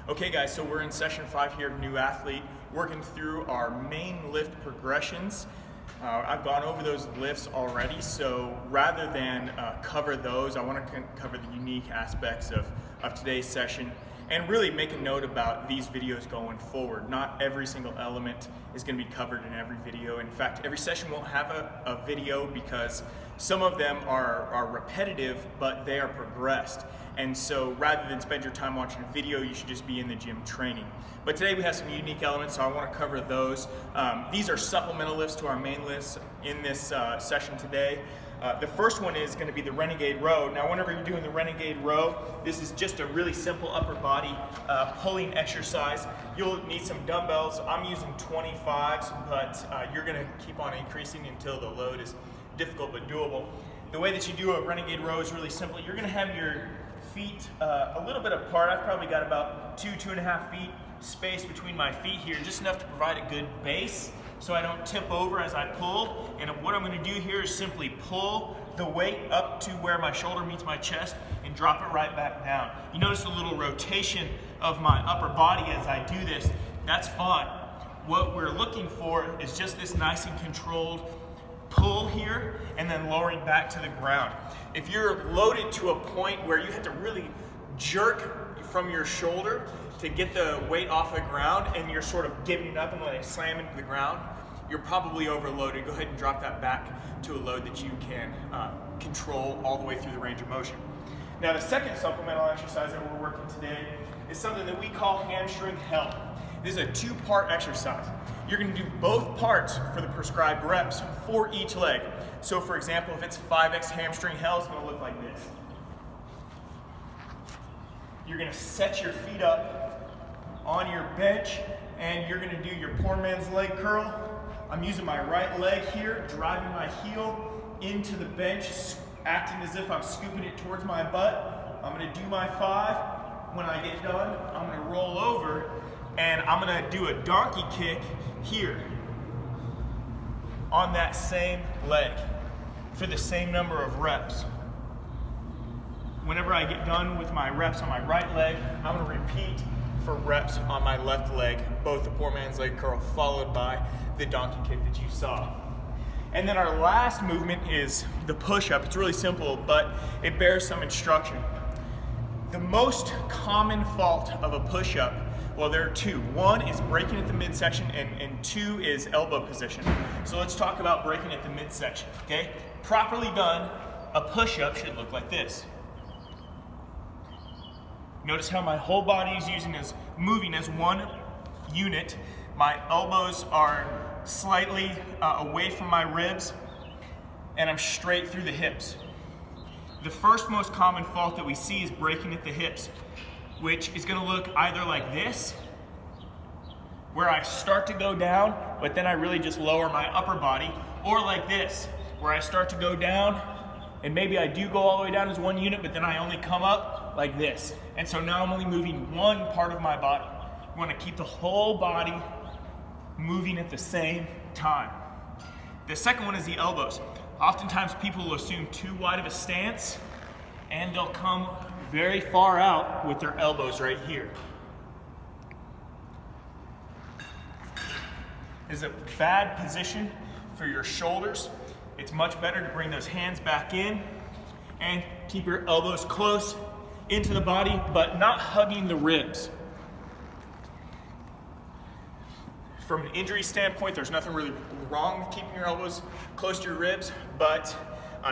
Okay guys, so we're in session 5 here of New Athlete, working through our main lift progressions. I've gone over those lifts already, so rather than cover those, I want to cover the unique aspects of today's session and really make a note about these videos going forward. Not every single element is going to be covered in every video. In fact, every session won't have a video because some of them are repetitive, but they are progressed. And so rather than spend your time watching a video, you should just be in the gym training. But today we have some unique elements, so I want to cover those. These are supplemental lifts to our main lifts in this session today. The first one is going to be the Renegade Row. Now, whenever you're doing the Renegade Row, this is just a really simple upper body pulling exercise. You'll need some dumbbells. I'm using 25s, but you're going to keep on increasing until the load is difficult but doable. The way that you do a Renegade Row is really simple. You're going to have your feet a little bit apart. I've probably got about 2.5 feet space between my feet here, just enough to provide a good base so I don't tip over as I pull. And what I'm going to do here is simply pull the weight up to where my shoulder meets my chest and drop it right back down. You notice a little rotation of my upper body as I do this. That's fine. What we're looking for is just this nice and controlled pull here and then lowering back to the ground. If you're loaded to a point where you have to really jerk from your shoulder to get the weight off the ground and you're sort of giving up and letting it slam into the ground, you're probably overloaded. Go ahead and drop that back to a load that you can control all the way through the range of motion. Now, the second supplemental exercise that we're working today is something that we call hamstring help. This is a 2-part exercise. You're going to do both parts for the prescribed reps for each leg. So for example, if it's 5x hamstring held, it's going to look like this. You're going to set your feet up on your bench and you're going to do your poor man's leg curl. I'm using my right leg here, driving my heel into the bench, acting as if I'm scooping it towards my butt. I'm going to do my 5. When I get done, I'm going to roll over and I'm going to do a donkey kick here on that same leg for the same number of reps. Whenever I get done with my reps on my right leg, I'm going to repeat for reps on my left leg, both the poor man's leg curl followed by the donkey kick that you saw. And then our last movement is the push-up. It's really simple, but it bears some instruction. The most common fault of a push-up, well, there are 2. 1 is breaking at the midsection, and 2 is elbow position. So let's talk about breaking at the midsection, okay? Properly done, a push-up should look like this. Notice how my whole body is moving as one unit. My elbows are slightly away from my ribs, and I'm straight through the hips. The first most common fault that we see is breaking at the hips, which is going to look either like this, where I start to go down, but then I really just lower my upper body, or like this, where I start to go down, and maybe I do go all the way down as one unit, but then I only come up like this. And so now I'm only moving one part of my body. We want to keep the whole body moving at the same time. The second one is the elbows. Oftentimes people will assume too wide of a stance, and they'll come very far out with their elbows right here. This is a bad position for your shoulders. It's much better to bring those hands back in and keep your elbows close into the body, but not hugging the ribs. From an injury standpoint, there's nothing really wrong with keeping your elbows close to your ribs, but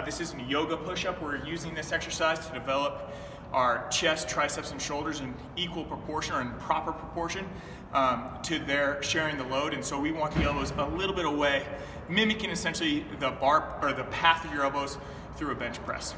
this isn't a yoga push-up. We're using this exercise to develop our chest, triceps, and shoulders in equal proportion or in proper proportion to their sharing the load. And so we want the elbows a little bit away, mimicking essentially the bar or the path of your elbows through a bench press.